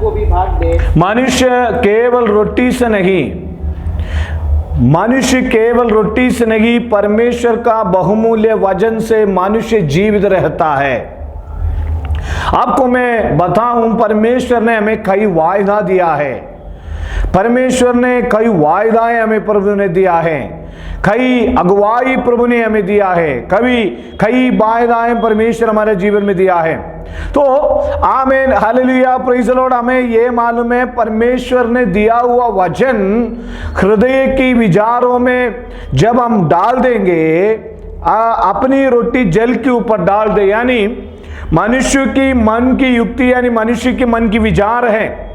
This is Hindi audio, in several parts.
को भी भाग दे। मनुष्य केवल रोटी से नहीं, मनुष्य केवल रोटी से नहीं, परमेश्वर का बहुमूल्य वचन से मनुष्य जीवित रहता है। आपको मैं बताऊं, परमेश्वर ने हमें कई वायदा दिया है। परमेश्वर ने कई वायदाएं हमें प्रभु ने दिया है, कई अगुवाई प्रभु ने हमें दिया है, कई वायदाएं परमेश्वर हमारे जीवन में दिया है। तो आमीन, हालेलुया, प्रेज़ द लॉर्ड। हमें ये मालूम है परमेश्वर ने दिया हुआ वचन हृदय की विचारों में जब हम डाल देंगे, अपनी रोटी जल के ऊपर डाल दे, यानी मनुष्य की मन की युक्ति, यानी मनुष्य के मन की विचार है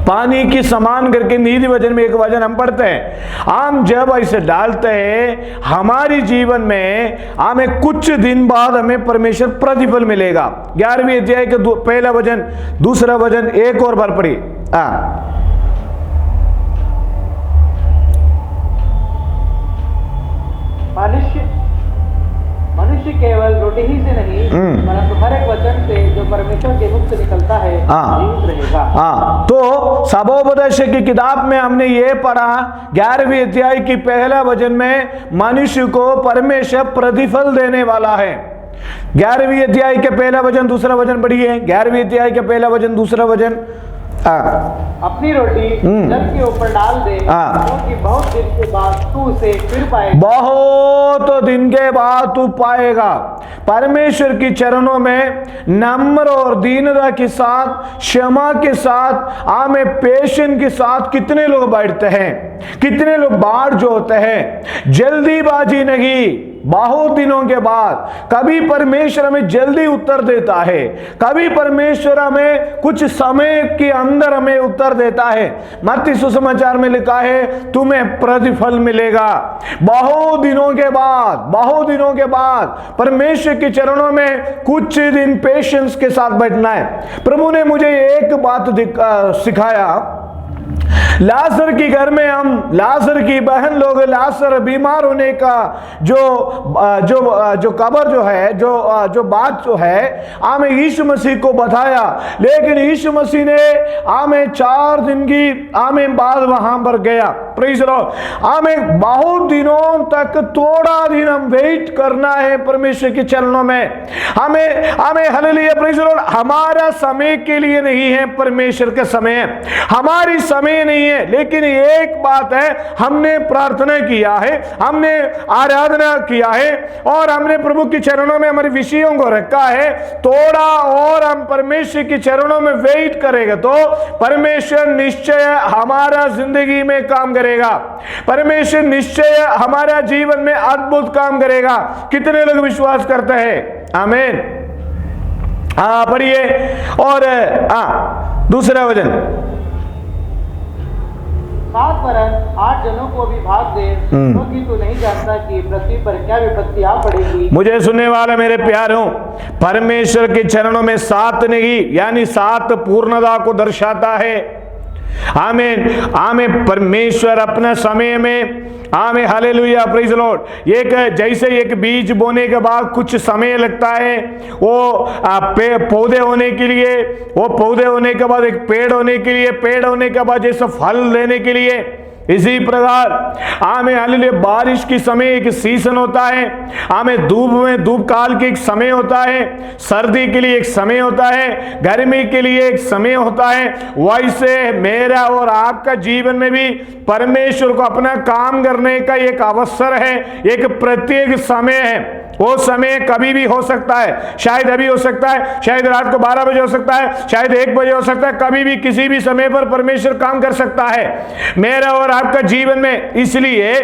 पानी की समान करके नीति वचन में एक वचन हम पढ़ते हैं। हम जब ऐसे डालते हैं हमारी जीवन में, हमें कुछ दिन बाद हमें परमेश्वर प्रतिफल मिलेगा। 11वीं अध्याय के पहला वचन, दूसरा वचन, एक और बार पढ़िए। मनुष्य केवल रोटी ही से नहीं परंतु हर एक वचन से जो परमेश्वर के मुख से निकलता है जीवित रहेगा। तो सबोपदेश की किताब में हमने ये पढ़ा, 11वीं अध्याय की पहला वचन में मनुष्य को परमेश्वर प्रतिफल देने वाला है। 11वीं अध्याय के पहला वचन, दूसरा वचन पढ़िए। 11वीं अध्याय के पहला वचन, दूसरा वचन। अपनी रोटी जल के ऊपर डाल दे, क्योंकि बहुत दिन के बाद तू उसे फिर पाएगा। बहुत दिन के बाद तू पाएगा। परमेश्वर की चरणों में नम्र और दीनता के साथ, क्षमा के साथ, आमे पेशेंस के साथ कितने लोग बैठते हैं, कितने लोग बाट जोते हैं। जल्दीबाजी नहीं, बहुत दिनों के बाद। कभी परमेश्वर हमें जल्दी उत्तर देता है, कभी परमेश्वर हमें कुछ समय के अंदर हमें उत्तर देता है। मत्ती सुसमाचार में लिखा है तुम्हें प्रतिफल मिलेगा। बहुत दिनों के बाद, बहुत दिनों के बाद परमेश्वर के चरणों में कुछ दिन पेशेंस के साथ बैठना है। प्रभु ने मुझे एक बात सिखाया। लाजर की घर में हम, लाजर की बहन लोग, लाजर बीमार होने का जो खबर जो है, जो बात जो है, हमें यीशु मसीह को बताया। लेकिन यीशु मसीह ने हमें 4 दिन की बाद वहां पर गया। Praise the Lord. हमें बहुत दिनों तक, थोड़ा दिन हम वेट करना है परमेश्वर के चरणों में। हमें हालेलुया, प्रेज़ द लॉर्ड। हमारा समय के लिए नहीं है, परमेश्वर का समय है, हमारी समय नहीं है। लेकिन एक बात है, हमने प्रार्थना किया है, हमने आराधना किया है और हमने प्रभु के चरणों में हमारे विषयों को रखा है। थोड़ा और हम परमेश्वर के चरणों में वेट करेंगे तो परमेश्वर निश्चय हमारा जिंदगी में काम करेगा। परमेश्वर निश्चय हमारा जीवन में अद्भुत काम करेगा। कितने लोग विश्वास करते हैं? आमीन। पढ़िए। और दूसरा वचन, 7 वरन 8 जनों को भी भाग दे, क्योंकि तू नहीं जानता कि पृथ्वी पर क्या विपत्ति आ पड़ेगी। मुझे सुनने वाले मेरे प्यारों, परमेश्वर के चरणों में 7 नहीं, यानी 7 पूर्णता को दर्शाता है। आमीन, आमीन। परमेश्वर अपने समय में, आमीन, हालेलुया, प्रेज़ द लॉर्ड। एक जैसे एक बीज बोने के बाद कुछ समय लगता है वो पौधे होने के लिए, वो पौधे होने के बाद एक पेड़ होने के लिए, पेड़ होने के बाद जैसे फल लेने के लिए, इसी प्रकार आमें हालेलुया बारिश की समय एक सीजन होता है, आमें धूप में धूप काल के एक समय होता है, सर्दी के लिए एक समय होता है, गर्मी के लिए एक समय होता है। वैसे मेरा और आपका जीवन में भी परमेश्वर को अपना काम करने का एक अवसर है, एक प्रत्येक समय है। वो समय कभी भी हो सकता है, शायद अभी हो सकता है, शायद रात को 12 बजे हो सकता है, शायद 1 बजे हो सकता है, कभी भी किसी भी समय पर परमेश्वर काम कर सकता है मेरा और आपका जीवन में। इसलिए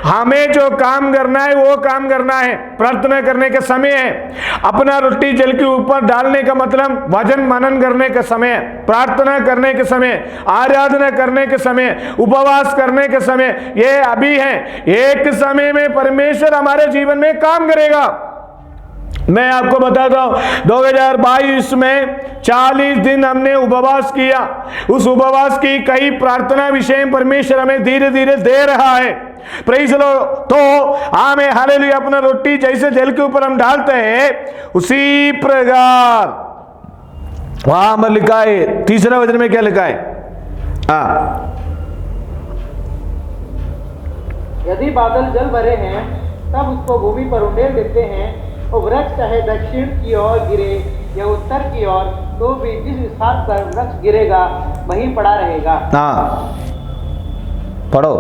हमें जो काम करना है वो काम करना है। प्रार्थना करने का समय है, अपना रोटी जल के ऊपर डालने का मतलब वचन मनन करने का समय, प्रार्थना करने के समय, आराधना करने के समय, उपवास करने के समय, ये अभी है। एक समय में परमेश्वर हमारे जीवन में काम करेगा। मैं आपको बताता हूं 2022 में 40 दिन हमने उपवास किया। उस उपवास की कई प्रार्थना विषय परमेश्वर हमें धीरे धीरे दे रहा है। Praise the Lord. तो हमें हालेलुया अपना रोटी जैसे जल के ऊपर हम डालते हैं उसी प्रकार वहां पर लिखा है, तीसरा वचन में क्या लिखा है? यदि बादल जल भरे हैं तब उसको भूमि पर उंडेल देते हैं, और वृक्ष चाहे दक्षिण की ओर गिरे या उत्तर की ओर, तो भी जिस स्थान पर वृक्ष गिरेगा वहीं पड़ा रहेगा। पढ़ो।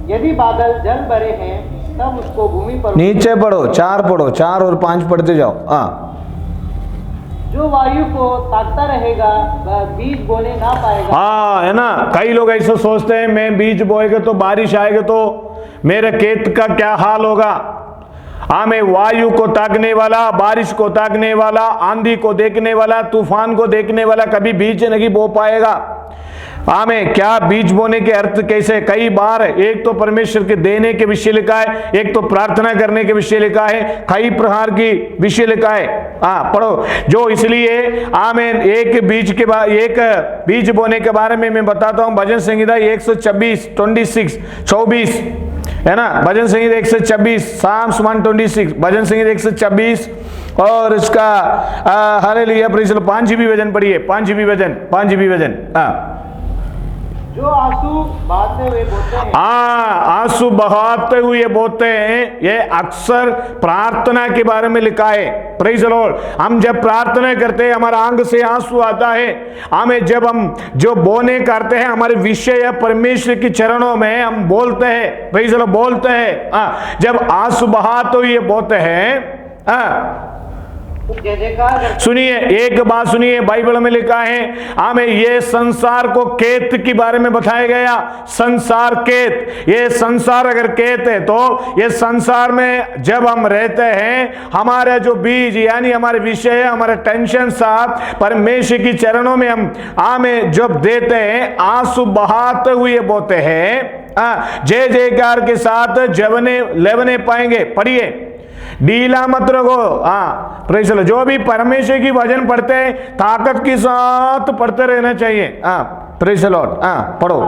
यदि बादल जल भरे हैं तब उसको भूमि पर, नीचे पढ़ो, 4 पढ़ो, 4 और 5 पढ़ते जाओ। जो वायु को ताकता रहेगा वह बीज बोने ना पाएगा। है ना। कई लोग ऐसे सोचते हैं मैं बीज बोएगा तो बारिश आएगा तो मेरे खेत का क्या हाल होगा। मैं वायु को ताकने वाला, बारिश को ताकने वाला, आंधी को देखने वाला, तूफान को देखने वाला कभी बीज नहीं बो पाएगा। में क्या बीज बोने के अर्थ कैसे? कई बार एक तो परमेश्वर के देने के विषय लिखा है, एक तो प्रार्थना करने के विषय लिखा है, कई प्रकार की विषय लिखा है। पढ़ो। जो इसलिए आमेन, एक बीज बोने के बारे में मैं बताता हूं। भजन संहिता 126 24 है ना। भजन संहिता 126, Psalms 126, भजन संहिता 126 और इसका हालेलुया प्रेज़ द लॉर्ड 5वीं वचन पढ़िए। 5वीं वचन। जो आंसू बहाते हुए बोते हैं, आंसू बहाते हुए बोते हैं, ये अक्सर प्रार्थना के बारे में लिखा है। Praise the Lord. हम जब प्रार्थना करते हैं हमारा आंख से आंसू आता है। जब हम जो बोने करते हैं हमारे विषय या परमेश्वर के चरणों में हम बोलते हैं। प्रेज़ द लॉर्ड, बोलते हैं। जब आंसू बहाते हुए बोते हैं, सुनिए, एक बात सुनिए, बाइबल में लिखा है ये संसार को खेत के बारे में बताया गया। संसार खेत, ये संसार अगर खेत है तो ये संसार में जब हम रहते हैं हमारा जो बीज यानी हमारे विषय, हमारे टेंशन साहब परमेश्वर की चरणों में हम जब देते हैं, आंसू बहाते हुए बोते हैं, जय जयकार के साथ जवने लेवने पाएंगे। पढ़िए, ढीला मत रखो। Praise the Lord. जो भी परमेश्वर की वचन पढ़ते हैं ताकत के साथ पढ़ते रहना चाहिए। Praise the Lord. पढ़ो।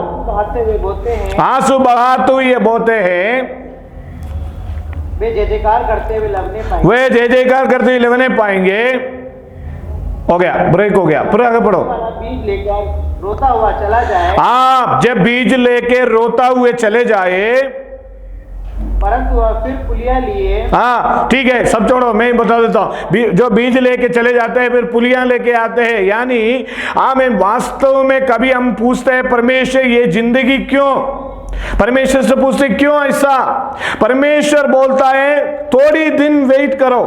आंसू बहाते हुए बोते हैं, वे जय जयकार करते हुए लेवने पाएंगे। हो गया, ब्रेक हो गया। पूरा आगे पढ़ो। बीज लेकर रोता हुआ चला जाए। जब बीज लेके रोता हुए चले जाए, परंतु वह फिर पुलिया लिए। ठीक है, सब छोड़ो, मैं बता देता हूं। जो बीज लेके चले जाते हैं फिर पुलियां लेके आते हैं। यानी वास्तव में कभी हम पूछते हैं परमेश्वर ये जिंदगी क्यों? परमेश्वर से पूछते क्यों ऐसा? परमेश्वर बोलता है थोड़ी दिन वेट करो।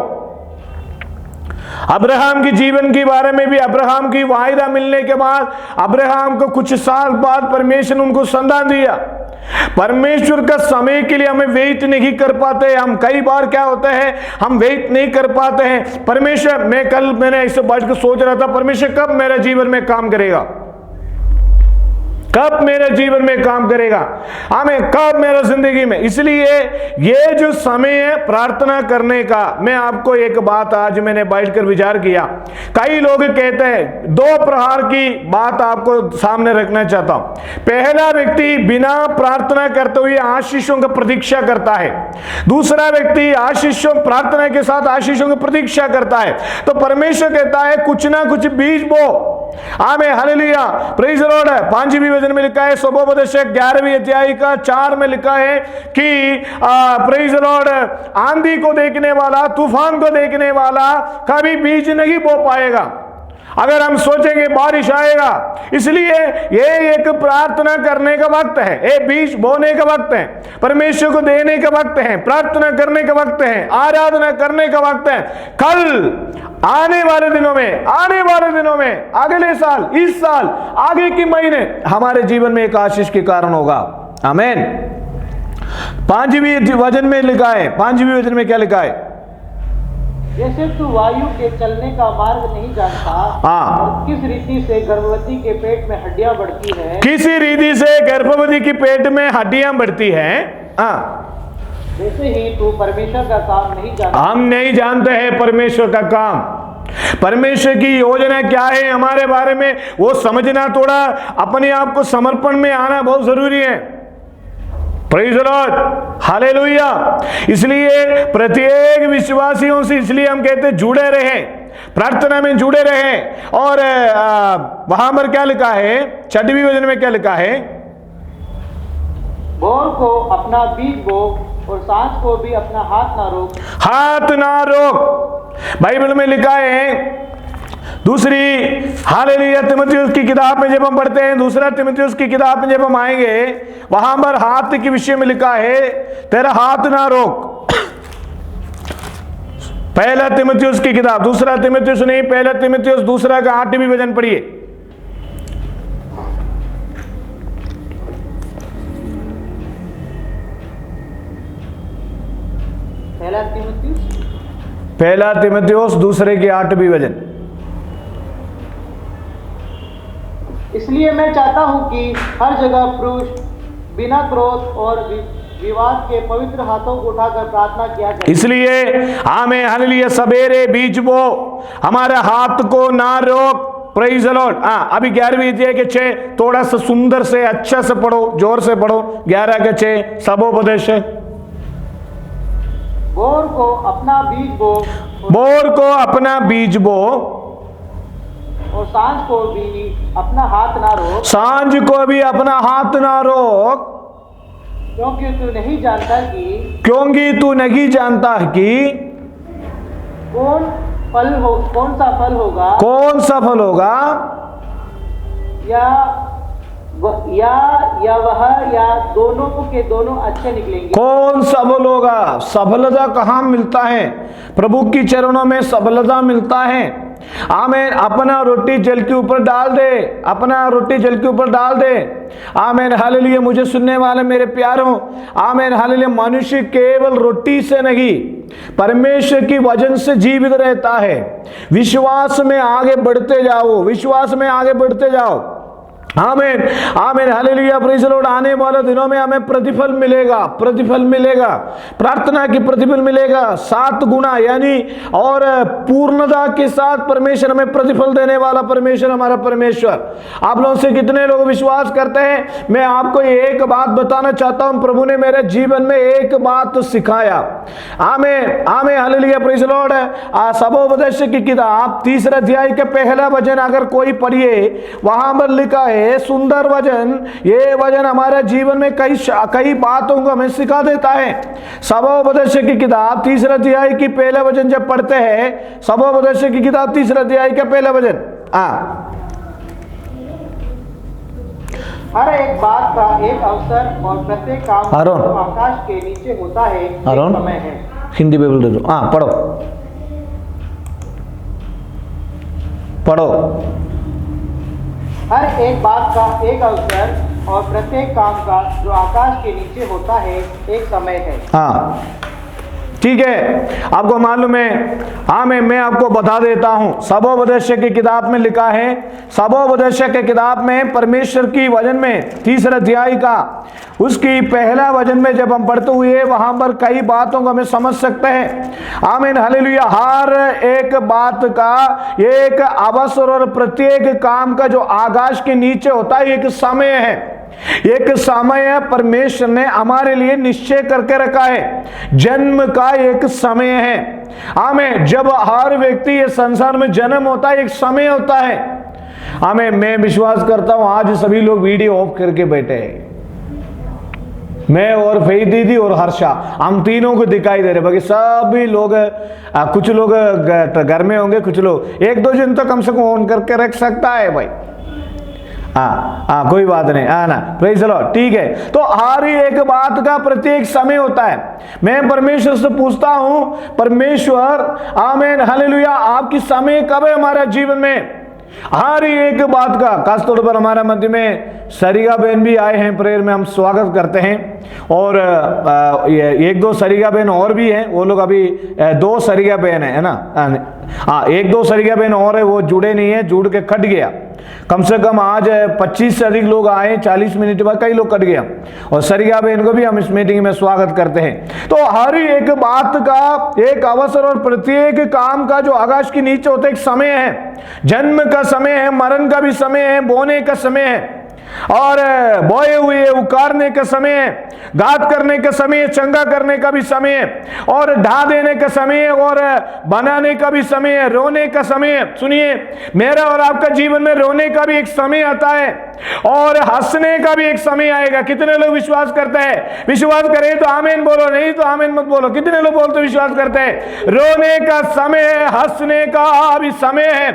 अब्राहम के जीवन के बारे में भी, अब्राहम की वायदा मिलने के बाद अब्राहम को कुछ साल बाद परमेश्वर ने उनको संतान दिया। परमेश्वर का समय के लिए हमें वेट नहीं कर पाते। हम कई बार क्या होता है, हम वेट नहीं कर पाते हैं। परमेश्वर, मैंने ऐसे बैठ कर सोच रहा था परमेश्वर कब मेरे जीवन में काम करेगा, कब मेरे जीवन में काम करेगा, कब मेरा जिंदगी में। इसलिए ये जो समय है प्रार्थना करने का, मैं आपको एक बात आज मैंने बैठकर विचार किया। कई लोग कहते हैं, 2 प्रकार की बात आपको सामने रखना चाहता हूं। पहला व्यक्ति बिना प्रार्थना करते हुए आशीषों की प्रतीक्षा करता है। दूसरा व्यक्ति आशीषों, प्रार्थना के साथ आशीषों की प्रतीक्षा करता है। तो परमेश्वर कहता है कुछ ना कुछ बीज बो। Hallelujah, praise the Lord. 5वीं वचन में लिखा है, सुबोपदेशक 11वीं अध्याय का 4 में लिखा है कि प्रेज़ द लॉर्ड, आंधी को देखने वाला, तूफान को देखने वाला कभी बीज नहीं बो पाएगा। अगर हम सोचेंगे बारिश आएगा, इसलिए ये एक प्रार्थना करने का वक्त है, ये बीज बोने का वक्त है, परमेश्वर को देने का वक्त है, प्रार्थना करने का वक्त है, आराधना करने का वक्त है। कल आने वाले दिनों में, अगले साल, इस साल, आगे के महीने हमारे जीवन में एक आशीष के कारण होगा। आमीन। 5वीं वचन में लिखा है, 5वीं वचन में क्या लिखा है? जैसे तू वायु के चलने का मार्ग नहीं जानता, और किस रीति से गर्भवती के पेट में हड्डियां बढ़ती है, किसी रीति से गर्भवती के पेट में हड्डियां बढ़ती हैं, वैसे ही तू परमेश्वर का काम नहीं जानता। हम नहीं जानते हैं परमेश्वर का काम, परमेश्वर की योजना क्या है हमारे बारे में, वो समझना, थोड़ा अपने आप को समर्पण में आना बहुत जरूरी है। Praise the Lord, hallelujah. इसलिए प्रत्येक विश्वासियों से इसलिए हम कहते हैं जुड़े रहें, प्रार्थना में जुड़े रहें। और वहां पर क्या लिखा है, 6वें वचन में क्या लिखा है, भोर को अपना बीज बो और सांझ को भी अपना हाथ ना रोक। हाथ ना रोक। बाइबल में लिखा है दूसरी हालेलुया तीमुथियुस की किताब में जब हम पढ़ते हैं, दूसरा तीमुथियुस की किताब में जब हम आएंगे, वहां पर हाथ के विषय में लिखा है तेरा हाथ ना रोक। पहला तीमुथियुस की किताब, दूसरा तीमुथियुस नहीं, पहला तीमुथियुस दूसरा का 8वें वचन पढ़िए। पहला तीमुथियुस दूसरे के 8वें वचन। इसलिए मैं चाहता हूं कि हर जगह पुरुष बिना क्रोध और विवाद के पवित्र हाथों को उठाकर प्रार्थना किया जाए। इसलिए हमें हालेलुया सवेरे बीज बो, हमारे हाथ को ना रोक। Praise the Lord. अभी 11वीं अध्याय के 6 थोड़ा सा सुंदर से अच्छा से पढ़ो, जोर से पढ़ो। 11 के 6 सबोपदेश। बोर को अपना बीज बो, बोर को अपना बीज बो और सांझ को भी अपना हाथ ना रोक। सांझ को भी अपना हाथ ना रोक, क्योंकि तू नहीं जानता कि कौन सा फल होगा या दोनों के दोनों अच्छे निकलेंगे। कौन सफल होगा? सफलता कहाँ मिलता है? प्रभु की चरणों में सफलता मिलता है। आमीन। अपना रोटी जल के ऊपर डाल दे, अपना रोटी जल के ऊपर डाल दे। आमीन हालेलुया। मुझे सुनने वाले मेरे प्यारों, आमीन हालेलुया। मनुष्य केवल रोटी से नहीं, परमेश्वर की वचन से जीवित रहता है। विश्वास में आगे बढ़ते जाओ, विश्वास में आगे बढ़ते जाओ। आमीन आमीन हालेलुया। Praise the Lord. आने वाले दिनों में हमें प्रतिफल मिलेगा, प्रतिफल मिलेगा, प्रार्थना की प्रतिफल मिलेगा 7 गुना, यानी और पूर्णता के साथ परमेश्वर हमें प्रतिफल देने वाला परमेश्वर हमारा परमेश्वर। आप लोगों से कितने लोग विश्वास करते हैं? मैं आपको एक बात बताना चाहता हूं, प्रभु ने मेरे जीवन में एक बात सिखाया। आमीन आमीन हालेलुया। Praise the Lord. सबोपदेश की किताब 3 अध्याय के पहला वचन अगर कोई पढ़िए, वहां पर लिखा है सुंदर वचन। ये वचन हमारे जीवन में कई बातों को हमें सिखा देता है। सबोपदेश की किताब 3 अध्याय की पहला वचन जब पढ़ते हैं, सबोपदेश की किताब 3 अध्याय का पहला वचन। हर एक बात का एक अवसर और प्रत्येक काम जो आकाश के नीचे होता है एक समय है। हिंदी बाइबल दे दो। पढ़ो पढ़ो। हर एक बात का एक अवसर और प्रत्येक काम का जो आकाश के नीचे होता है एक समय है। हाँ ठीक है, आपको मालूम है। हाँ मैं आपको बता देता हूं। सबोपदेश की किताब में लिखा है, सबोपदेश की किताब में परमेश्वर की वचन में 3 अध्याय का उसकी पहला वचन में जब हम पढ़ते हुए वहां पर कई बातों को हमें समझ सकते हैं। आमीन हालेलुया। हर एक बात का एक अवसर और प्रत्येक काम का जो आकाश के नीचे होता है एक समय है, एक समय परमेश्वर ने हमारे लिए निश्चय करके रखा है। जन्म का एक समय है। आमीन। जब हर व्यक्ति ये संसार में जन्म होता है एक समय होता है। आमीन। मैं विश्वास करता हूं आज सभी लोग वीडियो ऑफ करके बैठे हैं। मैं और फई दीदी और हर्षा, हम तीनों को दिखाई दे रहे, बाकी सभी लोग कुछ लोग घर में होंगे, कुछ लोग 1-2 जन तो कम से कम ऑन करके रख सकता है भाई। कोई बात नहीं। ना प्रेज़ द लॉर्ड। ठीक है, तो हर एक बात का प्रत्येक समय होता है। मैं परमेश्वर से पूछता हूं, परमेश्वर आमीन हालेलुया, आपकी समय कब है हमारे जीवन में? हर एक बात का। खासतौर पर हमारा मध्य में सरिगा बहन भी आए हैं, प्रेयर में हम स्वागत करते हैं। और 1-2 सरिगा बहन और भी हैं, वो लोग अभी 2 सरिगा बहन है ना। 1-2 सरिगा बहन और है, वो जुड़े नहीं है, जुड़ के कट गया। कम से कम आज 25 से अधिक लोग आए, 40 मिनट बाद कई लोग कट गया। और सरिगा बहन को भी हम इस मीटिंग में स्वागत करते हैं। तो हर एक बात का एक अवसर और प्रत्येक काम का जो आकाश के नीचे होता है एक समय है। जन्म का समय है, मरण का भी समय है, बोने का समय है। और बोए हुए उकारने का समय है, घात करने का समय, चंगा करने का भी समय है, और ढा देने का समय है, और बनाने का भी समय है, रोने का समय है। सुनिए, मेरा और आपका जीवन में रोने का भी एक समय आता है और हंसने का भी एक समय आएगा। कितने लोग विश्वास करते हैं? विश्वास करें तो आमीन बोलो, नहीं तो आमीन मत बोलो। कितने लोग बोलते विश्वास करते हैं? रोने का समय है, हंसने का भी समय है।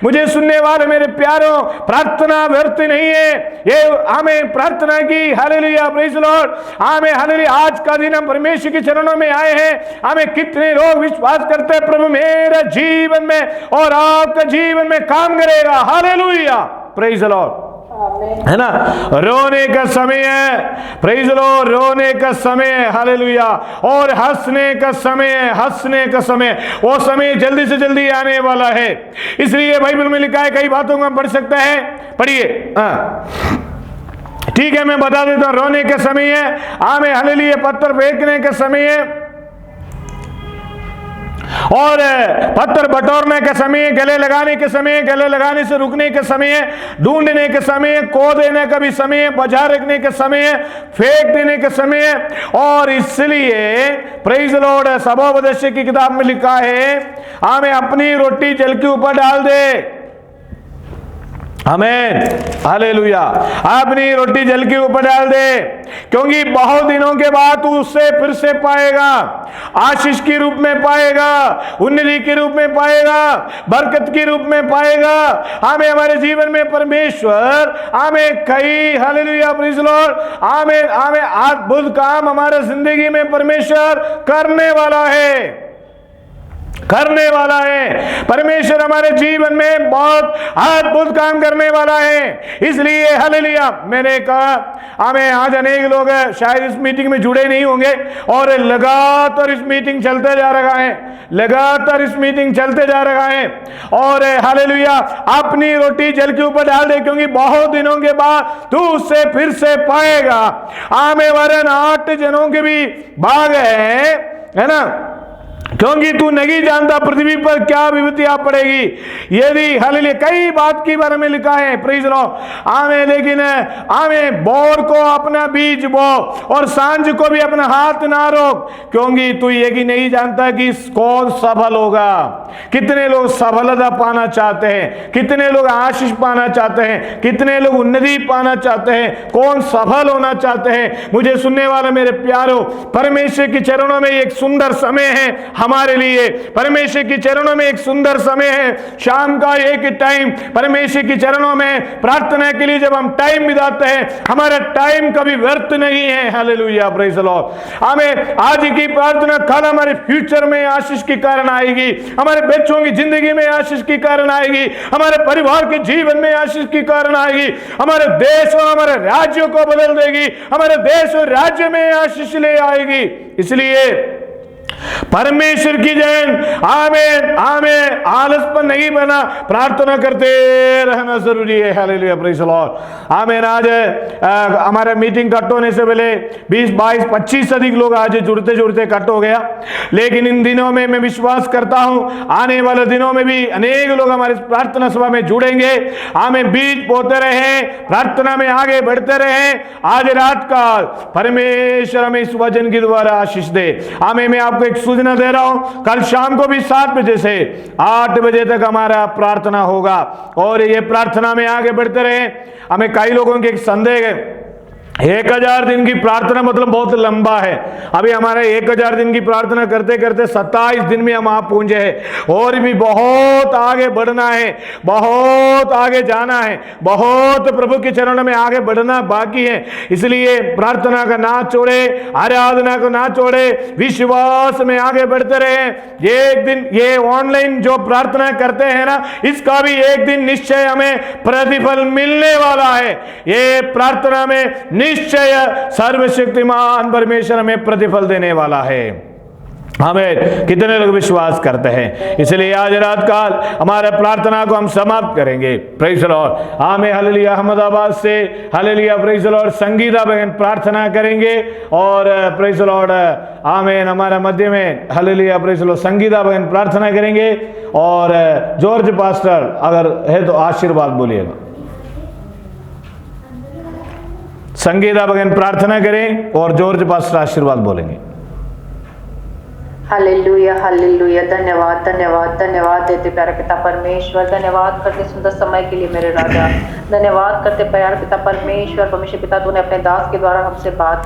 मुझे सुनने वाले मेरे प्यारों, प्रार्थना व्यर्थ नहीं है। ये हमें प्रार्थना की, हालेलुया, प्रेज़ द लॉर्ड, हमें हालेलुया। आज का दिन हम परमेश्वर के चरणों में आए हैं। हमें कितने लोग विश्वास करते हैं प्रभु मेरा जीवन में और आपका जीवन में काम करेगा। हालेलुया, प्रेज़ द लॉर्ड, है ना। रोने का समय है, प्रेज़ द लॉर्ड, रोने का समय है, हालेलुया, और हंसने का समय है, हंसने का समय। वो समय जल्दी से जल्दी आने वाला है। इसलिए बाइबल में लिखा है, कई बातों को हम पढ़ सकते हैं, पढ़िए। ठीक है, मैं बता देता हूं। रोने का समय है, आमें, हालेलुया, पत्थर फेंकने का समय है, और पत्थर बटोरने का समय, गले लगाने के समय, गले लगाने से रुकने का समय, ढूंढने का समय, को देने का भी समय, बजा रखने का समय, फेंक देने का समय। और इसलिए प्रेज़ द लॉर्ड, सबोपदेश की किताब में लिखा है, हमें अपनी रोटी जल के ऊपर डाल दे। आमीन, हालेलुया, अपनी रोटी जल के ऊपर डाल दे, क्योंकि बहुत दिनों के बाद तू उससे फिर से पाएगा, आशीष के रूप में पाएगा, उन्नति के रूप में पाएगा, बरकत के रूप में पाएगा। हमें हमारे जीवन में परमेश्वर हमें कई, हालेलुया, प्रेज़ द लॉर्ड, हमें अद्भुत काम हमारे जिंदगी में परमेश्वर करने वाला है, करने वाला है। परमेश्वर हमारे जीवन में बहुत अद्भुत काम करने वाला है। इसलिए हालेलुया, मैंने कहा, हमें आज अनेक लोग शायद इस मीटिंग में जुड़े नहीं होंगे, और लगातार इस मीटिंग चलते जा रहा है, लगातार इस मीटिंग चलते जा रहा है। और हालेलुया, अपनी रोटी जल के ऊपर डाल दे, क्योंकि बहुत दिनों के बाद तू उससे फिर से पाएगा। आमे वरन 8 जनों के भी भाग है ना, क्योंकि तू नहीं जानता पृथ्वी पर क्या विपत्ति आ पड़ेगी। यदि हालेलुया, कई बात के बारे में लिखा है, प्रेज़ द लॉर्ड, आमें, लेकिन आमें, बोर को अपना बीज बो और सांझ को भी अपना हाथ ना रोक, क्योंकि तू ये कि नहीं जानता कि कौन सफल होगा। कितने लोग सफलता पाना चाहते हैं, कितने लोग आशीष पाना चाहते हैं, कितने लोग उन्नति पाना चाहते हैं, कौन सफल होना चाहते हैं। मुझे सुनने वाले मेरे प्यारों, परमेश्वर के चरणों में एक सुंदर समय है हमारे लिए। परमेश्वर के चरणों में एक सुंदर समय है, शाम का एक टाइम परमेश्वर के चरणों में प्रार्थना के लिए जब हम टाइम बिताते हैं, हमारा टाइम कभी व्यर्थ नहीं है। Hallelujah, praise the Lord. हमें आज की प्रार्थना कल हमारे फ्यूचर में आशीष के कारण आएगी, हमारे बच्चों की जिंदगी में आशीष के कारण आएगी, हमारे परिवार के जीवन में आशीष के कारण आएगी, हमारे देश और हमारे राज्यों को बदल देगी, हमारे देश और राज्य में आशीष ले आएगी। इसलिए परमेश्वर की जय, आमीन, आमीन, आलस पर नहीं बना, प्रार्थना करते रहना जरूरी है। हालेलुया, प्रेज़ द लॉर्ड, आमीन। आज हमारा मीटिंग कट होने से पहले 20, 22, 25 अधिक लोग आज जुड़ते जुड़ते कट हो गया, लेकिन इन दिनों में मैं विश्वास करता हूं आने वाले दिनों में भी अनेक लोग हमारे प्रार्थना सभा में जुड़ेंगे। हमें बीज बोते रहे, प्रार्थना में आगे बढ़ते रहे। आज रात का परमेश्वर हमें इस वचन के द्वारा आशीष दे। आमीन। मैं आपको एक सूचना दे रहा हूं, कल शाम को भी 7 बजे से 8 बजे तक हमारा प्रार्थना होगा, और ये प्रार्थना में आगे बढ़ते रहे। हमें कई लोगों के एक संदेह है, 1000 दिन की प्रार्थना मतलब बहुत लंबा है। अभी हमारे 1000 दिन की प्रार्थना करते करते 27 दिन में हम वहां पहुंचे हैं, और भी बहुत आगे बढ़ना है, बहुत आगे जाना है, बहुत प्रभु के चरणों में आगे बढ़ना बाकी है। इसलिए प्रार्थना का ना छोड़े, आराधना को ना छोड़े, विश्वास में आगे बढ़ते रहे। एक दिन ये ऑनलाइन जो प्रार्थना करते हैं ना, इसका भी एक दिन निश्चय हमें प्रतिफल मिलने वाला है। ये प्रार्थना में निश्चय सर्वशक्तिमान परमेश्वर हमें प्रतिफल देने वाला है। हमें कितने लोग विश्वास करते हैं। इसलिए आज रात काल हमारे प्रार्थना को हम समाप्त करेंगे। प्रेज़ द लॉर्ड, आमीन, हालेलुया। अहमदाबाद से hallelujah, praise the Lord, Sangeeta बहन प्रार्थना करेंगे, और प्रेज़ द लॉर्ड, आमीन, हमारे मध्य में hallelujah, praise the Lord, Sangeeta बहन प्रार्थना करेंगे, और जॉर्ज पास्टर अगर है तो आशीर्वाद बोलिएगा। संगीता बहन प्रार्थना करें और जॉर्ज पास्टर आशीर्वाद बोलेंगे। Hallelujah hallelujah. धन्यवाद धन्यवाद धन्यवाद देते प्यारे पिता परमेश्वर, धन्यवाद करते सुंदर समय के लिए मेरे राजा, धन्यवाद करते प्यारे पिता परमेश्वर। परमेश्वर पिता, तूने अपने दास के द्वारा हमसे बात